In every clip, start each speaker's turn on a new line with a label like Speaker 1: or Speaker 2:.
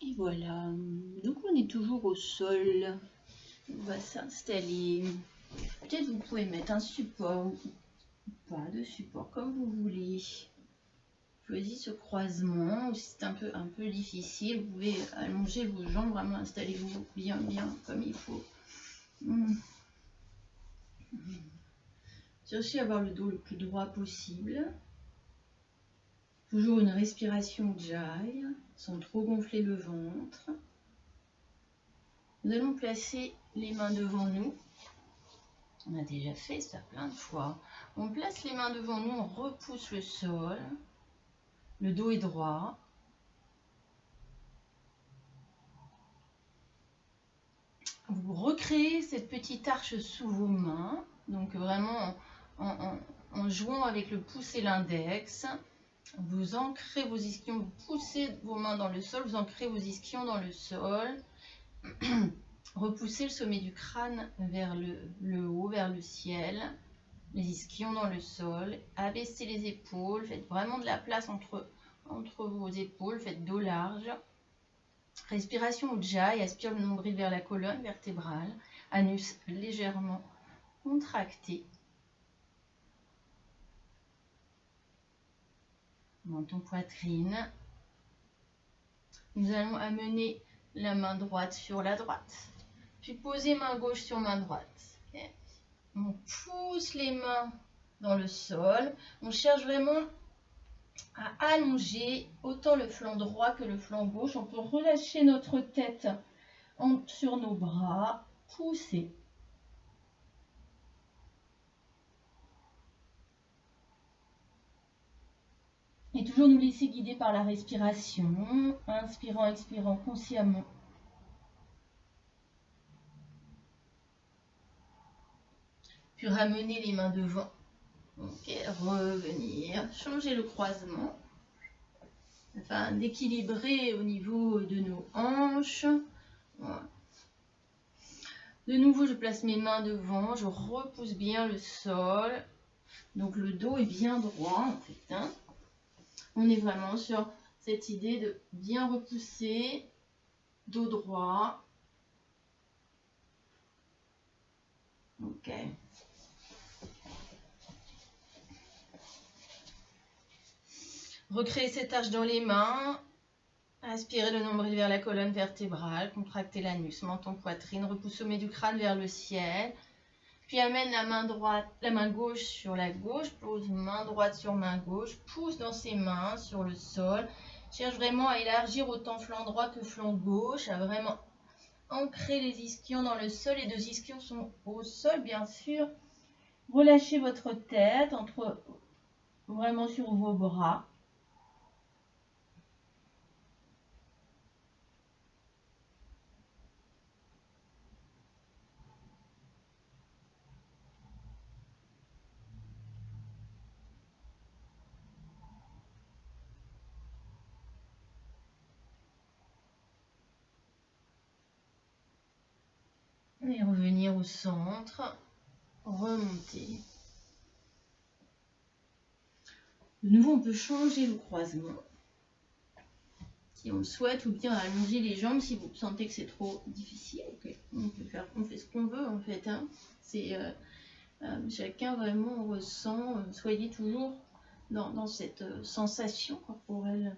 Speaker 1: Et voilà, donc on est toujours au sol. On va s'installer. Peut-être vous pouvez mettre un support ou pas de support, comme vous voulez. Choisissez ce croisement, ou si c'est un peu difficile, vous pouvez allonger vos jambes, vraiment installez-vous bien comme il faut. Cherchez à avoir le dos le plus droit possible. Toujours une respiration Ujjayi, sans trop gonfler le ventre. Nous allons placer les mains devant nous. On a déjà fait ça plein de fois. On place les mains devant nous, on repousse le sol. Le dos est droit. Vous recréez cette petite arche sous vos mains. Donc vraiment en jouant avec le pouce et l'index. Vous ancrez vos ischions, vous poussez vos mains dans le sol, vous ancrez vos ischions dans le sol. Repoussez le sommet du crâne vers le haut, vers le ciel. Les ischions dans le sol. Abaissez les épaules, faites vraiment de la place entre vos épaules, faites dos large. Respiration Ujjayi, aspire le nombril vers la colonne vertébrale, anus légèrement contracté. Menton, poitrine. Nous allons amener la main droite sur la droite, puis poser main gauche sur main droite. Okay. On pousse les mains dans le sol. On cherche vraiment à allonger autant le flanc droit que le flanc gauche. On peut relâcher notre tête sur nos bras, pousser. Et toujours nous laisser guider par la respiration, inspirant, expirant consciemment. Puis ramener les mains devant. Ok, revenir, changer le croisement. Afin d'équilibrer au niveau de nos hanches. Voilà. De nouveau, je place mes mains devant, je repousse bien le sol. Donc le dos est bien droit en fait. Hein. On est vraiment sur cette idée de bien repousser, dos droit. Ok. Recréer cette arche dans les mains. Aspirez le nombril vers la colonne vertébrale. Contractez l'anus, menton, poitrine. Repousse sommet du crâne vers le ciel. Puis amène la main droite, la main gauche sur la gauche. Pose main droite sur main gauche. Pousse dans ses mains sur le sol. Cherche vraiment à élargir autant flanc droit que flanc gauche. À vraiment ancrer les ischions dans le sol. Les deux ischions sont au sol, bien sûr. Relâchez votre tête vraiment sur vos bras. Et revenir au centre. Remonter. De nouveau, on peut changer le croisement si on le souhaite, ou bien allonger les jambes si vous sentez que c'est trop difficile. Okay. On fait ce qu'on veut en fait. Hein. C'est chacun vraiment ressent. Soyez toujours dans cette sensation corporelle.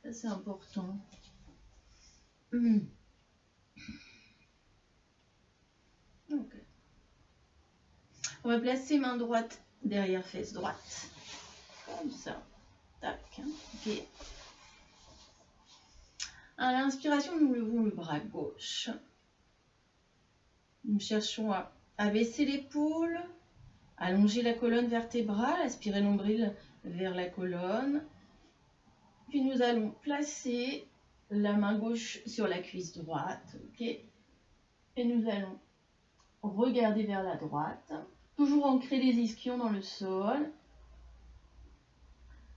Speaker 1: Ça, c'est important. Okay. On va placer main droite derrière fesse droite. Comme ça. Tac. Ok. À l'inspiration, nous levons le bras gauche. Nous cherchons à abaisser l'épaule, allonger la colonne vertébrale, aspirer le nombril vers la colonne. Puis nous allons placer la main gauche sur la cuisse droite. Okay. Et nous allons regarder vers la droite. Toujours ancrer les ischions dans le sol.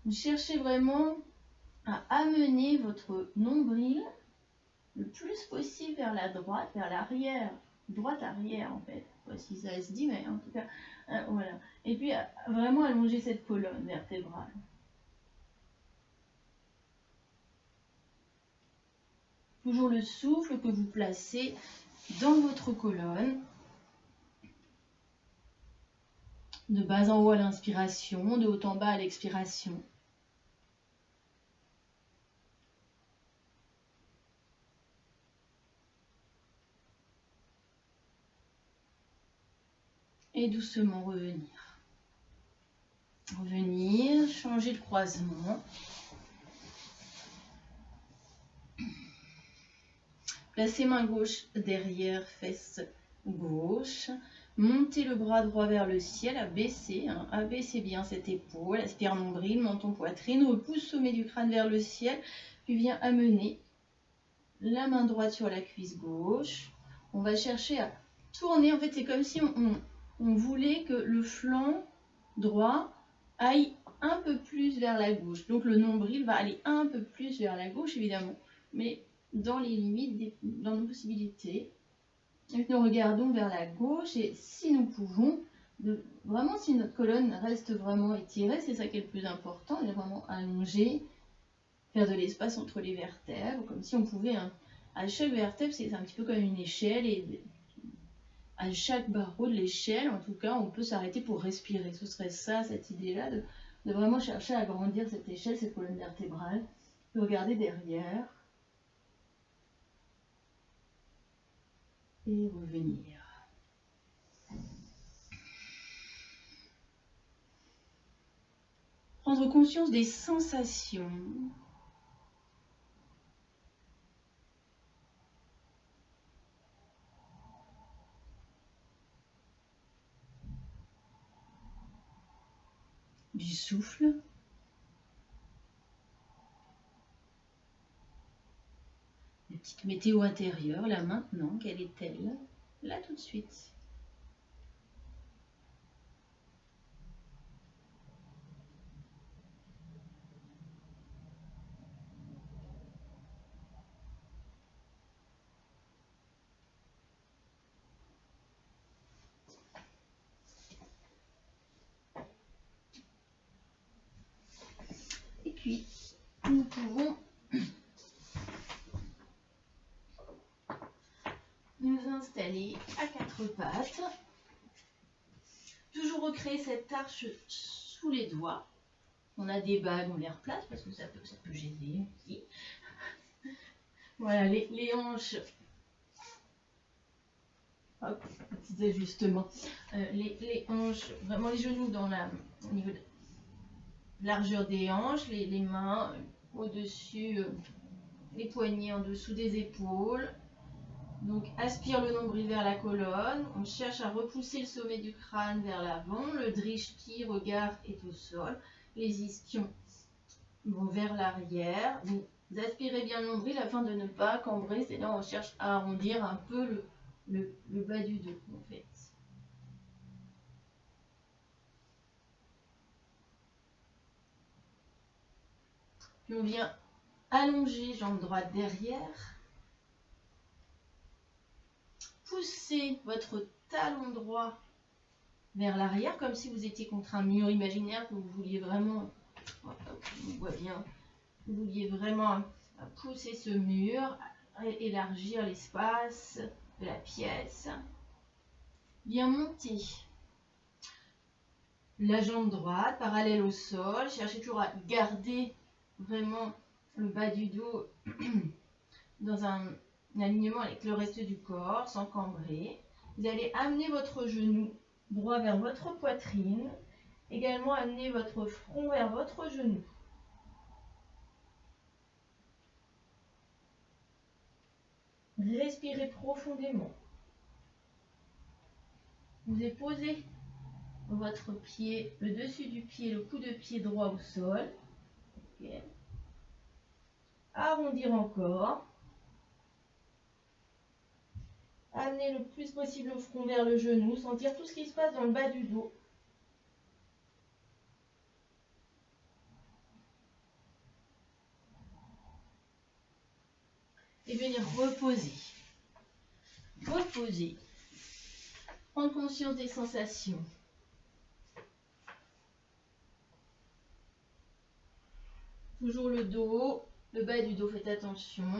Speaker 1: Vous cherchez vraiment à amener votre nombril le plus possible vers la droite, vers l'arrière, droite arrière en fait. Je sais pas si ça se dit, mais en tout cas, voilà. Et puis vraiment allonger cette colonne vertébrale. Toujours le souffle que vous placez dans votre colonne. De bas en haut à l'inspiration, de haut en bas à l'expiration. Et doucement revenir. Revenir, changer le croisement. Placez main gauche derrière, fesse gauche. Montez le bras droit vers le ciel, abaissez, abaissez bien cette épaule, aspire nombril, menton, poitrine, repousse sommet du crâne vers le ciel, puis viens amener la main droite sur la cuisse gauche. On va chercher à tourner, en fait c'est comme si on voulait que le flanc droit aille un peu plus vers la gauche. Donc le nombril va aller un peu plus vers la gauche évidemment, mais dans les limites, dans nos possibilités. Et nous regardons vers la gauche et si nous pouvons, vraiment si notre colonne reste vraiment étirée, c'est ça qui est le plus important, elle est vraiment allongée, faire de l'espace entre les vertèbres, comme si on pouvait, à chaque vertèbre, c'est un petit peu comme une échelle et à chaque barreau de l'échelle, en tout cas, on peut s'arrêter pour respirer. Ce serait ça, cette idée-là, de vraiment chercher à agrandir cette échelle, cette colonne vertébrale, de regarder derrière. Et revenir. Prendre conscience des sensations. Du souffle. La petite météo intérieure, là maintenant, quelle est-elle? Là tout de suite. Et puis, nous pouvons nous installer à quatre pattes. Toujours recréer cette arche sous les doigts. On a des bagues, on les replace parce que ça peut gêner aussi. Voilà, les hanches. Hop, petits ajustements. Les hanches, vraiment les genoux au niveau de largeur des hanches, les mains au-dessus, les poignets en dessous des épaules. Donc aspire le nombril vers la colonne, on cherche à repousser le sommet du crâne vers l'avant, le drishti, regard est au sol, les ischions vont vers l'arrière. Vous aspirez bien le nombril afin de ne pas cambrer, c'est là où on cherche à arrondir un peu le bas du dos en fait. Puis on vient allonger jambe droite derrière. Poussez votre talon droit vers l'arrière, comme si vous étiez contre un mur imaginaire, que vous vouliez vraiment, on voit bien, vous vouliez vraiment pousser ce mur, élargir l'espace de la pièce. Bien monter la jambe droite, parallèle au sol, cherchez toujours à garder vraiment le bas du dos dans un alignement avec le reste du corps, sans cambrer. Vous allez amener votre genou droit vers votre poitrine, également amener votre front vers votre genou. Respirez profondément. Vous avez posé votre pied, le dessus du pied, le coup de pied droit au sol. Okay. Arrondir encore. Amenez le plus possible le front vers le genou, sentir tout ce qui se passe dans le bas du dos. Et venir reposer. Reposer. Prendre conscience des sensations. Toujours le dos, le bas du dos, faites attention.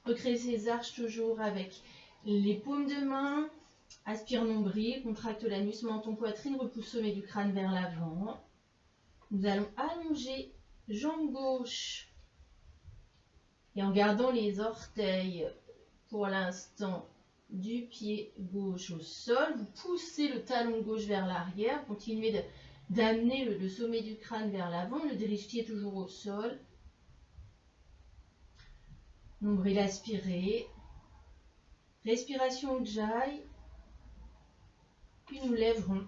Speaker 1: Recréer ses arches toujours avec les paumes de main. Aspire nombril, contracte l'anus, menton, poitrine, repousse sommet du crâne vers l'avant. Nous allons allonger jambe gauche et en gardant les orteils pour l'instant du pied gauche au sol, vous poussez le talon gauche vers l'arrière, continuez d'amener le sommet du crâne vers l'avant, le dirigeez toujours au sol. Nombril aspiré. Respiration Ujjayi. Puis nous lèverons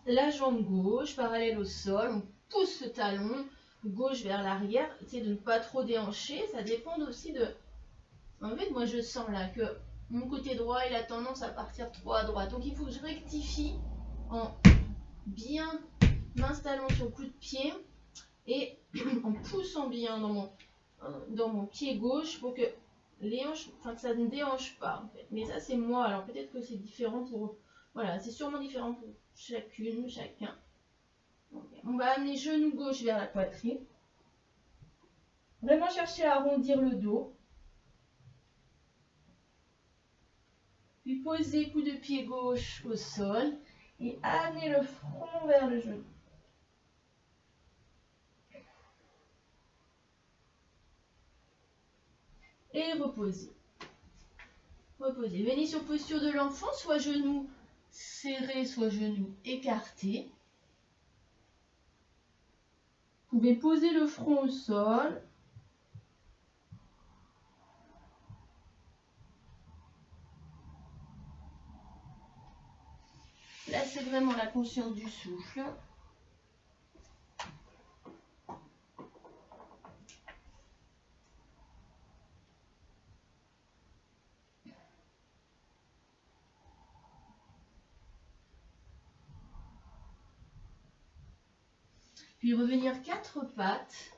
Speaker 1: la jambe gauche parallèle au sol. On pousse le talon gauche vers l'arrière. Essayez de ne pas trop déhancher. Ça dépend aussi de... En fait, moi je sens là que mon côté droit il a tendance à partir trop à droite. Donc il faut que je rectifie en bien m'installant sur le coup de pied et en poussant bien dans mon pied gauche pour que les hanches, enfin que ça ne déhanche pas en fait. Mais ça c'est moi, alors peut-être que c'est différent pour... Voilà, c'est sûrement différent pour chacune, chacun. Okay. On va amener genou gauche vers la poitrine. Vraiment chercher à arrondir le dos. Puis poser coup de pied gauche au sol et amener le front vers le genou. Et reposer. Reposer. Venez sur posture de l'enfant, soit genou serré, soit genou écarté. Vous pouvez poser le front au sol. Là, c'est vraiment la conscience du souffle. Puis revenir 4 pattes.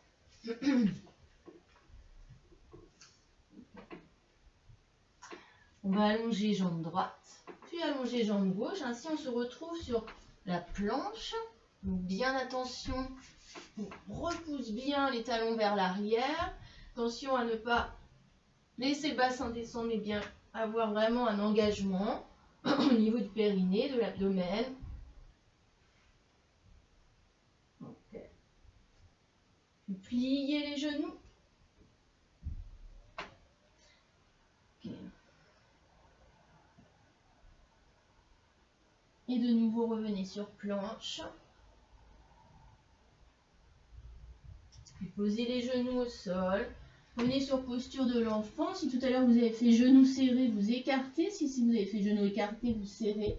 Speaker 1: On va allonger jambe droite, puis allonger jambe gauche. Ainsi, on se retrouve sur la planche. Donc, bien attention, on repousse bien les talons vers l'arrière. Attention à ne pas laisser le bassin descendre, mais bien avoir vraiment un engagement au niveau du périnée, de l'abdomen. Okay. Puis pliez les genoux. Okay. Et de nouveau, revenez sur planche. Puis posez les genoux au sol. Venez sur posture de l'enfant. Si tout à l'heure vous avez fait genou serré, vous écartez. Si vous avez fait genou écarté, vous serrez.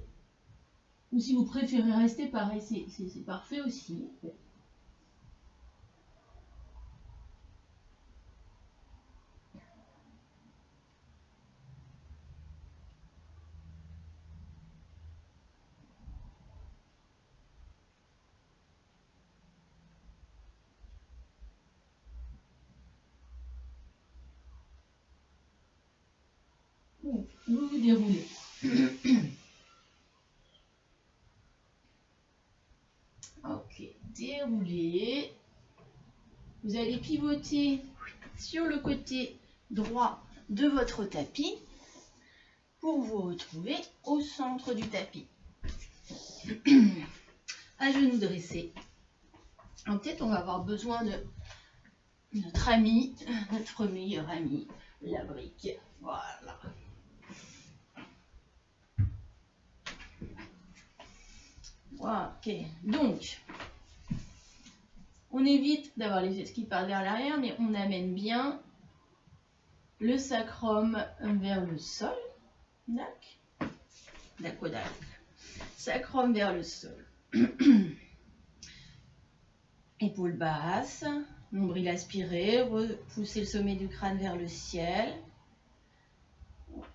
Speaker 1: Ou si vous préférez rester pareil, c'est parfait aussi. Vous vous déroulez. Ok, déroulez. Vous allez pivoter sur le côté droit de votre tapis pour vous retrouver au centre du tapis. À genoux dressés. En tête, on va avoir besoin de notre ami, notre meilleur ami, la brique. Voilà. Ok, donc, on évite d'avoir les fesses qui partent vers l'arrière, mais on amène bien le sacrum vers le sol. Dac. Sacrum vers le sol. Épaules basses, nombril aspiré, repoussez le sommet du crâne vers le ciel.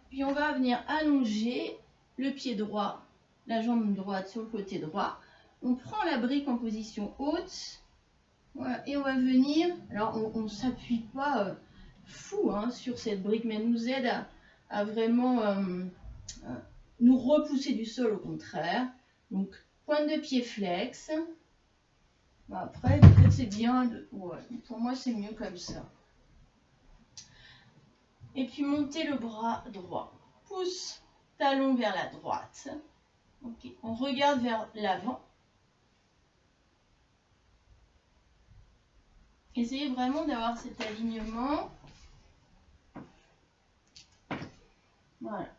Speaker 1: Puis on va venir allonger le pied droit, la jambe droite sur le côté droit. On prend la brique en position haute. Voilà, et on va venir, alors on ne s'appuie pas fou sur cette brique, mais elle nous aide à vraiment nous repousser du sol au contraire. Donc pointe de pied flex. Bon, après, peut-être c'est bien, pour moi c'est mieux comme ça. Et puis montez le bras droit. Pouce, talon vers la droite. Ok, on regarde vers l'avant. Essayez vraiment d'avoir cet alignement. Voilà.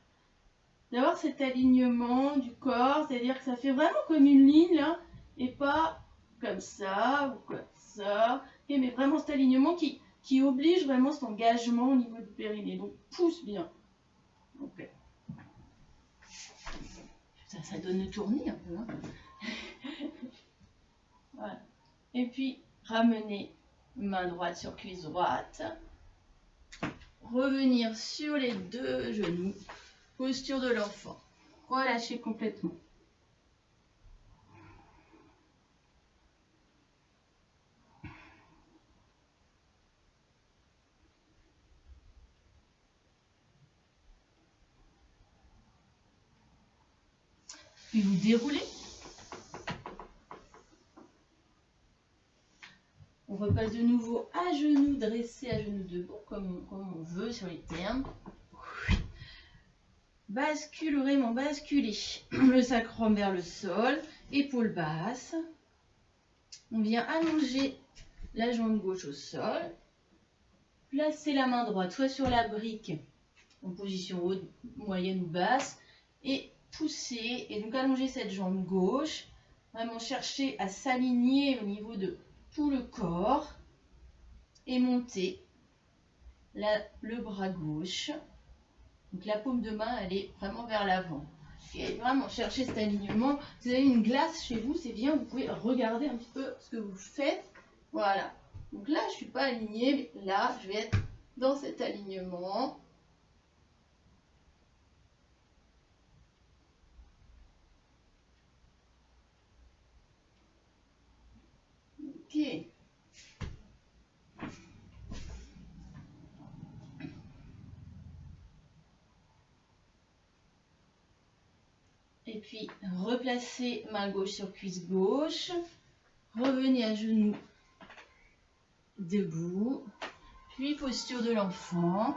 Speaker 1: D'avoir cet alignement du corps, c'est-à-dire que ça fait vraiment comme une ligne là, et pas comme ça ou comme ça. Et mais vraiment cet alignement qui oblige vraiment cet engagement au niveau du périnée. Donc pousse bien. Ok. Ça donne le tournis un peu. Hein. Voilà. Et puis ramenez main droite sur cuisse droite. Revenir sur les deux genoux. Posture de l'enfant. Relâchez complètement. Puis vous déroulez. On repasse de nouveau à genoux dressés, à genoux debout, comme on veut sur les termes. Bascule, vraiment basculer le sacrum vers le sol, épaule basse. On vient allonger la jambe gauche au sol. Placez la main droite soit sur la brique en position haute, moyenne ou basse et poussez. Et donc allonger cette jambe gauche. Vraiment chercher à s'aligner au niveau de tout le corps et monter le bras gauche. Donc la paume de main, elle est vraiment vers l'avant. Et vraiment chercher cet alignement. Vous avez une glace chez vous, c'est bien, vous pouvez regarder un petit peu ce que vous faites. Voilà. Donc là, je ne suis pas alignée, mais là, je vais être dans cet alignement. Ok. Et puis, replacez main gauche sur cuisse gauche. Revenez à genoux debout. Puis, posture de l'enfant.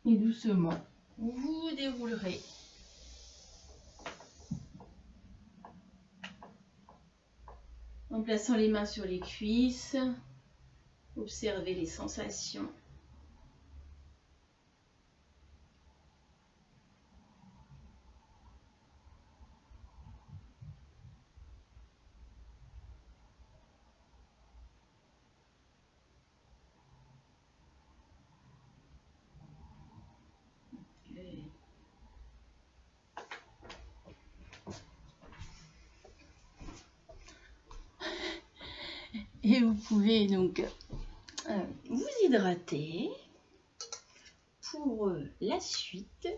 Speaker 1: Et doucement, vous déroulerez. En plaçant les mains sur les cuisses, observez les sensations. Et vous pouvez donc vous hydrater pour la suite.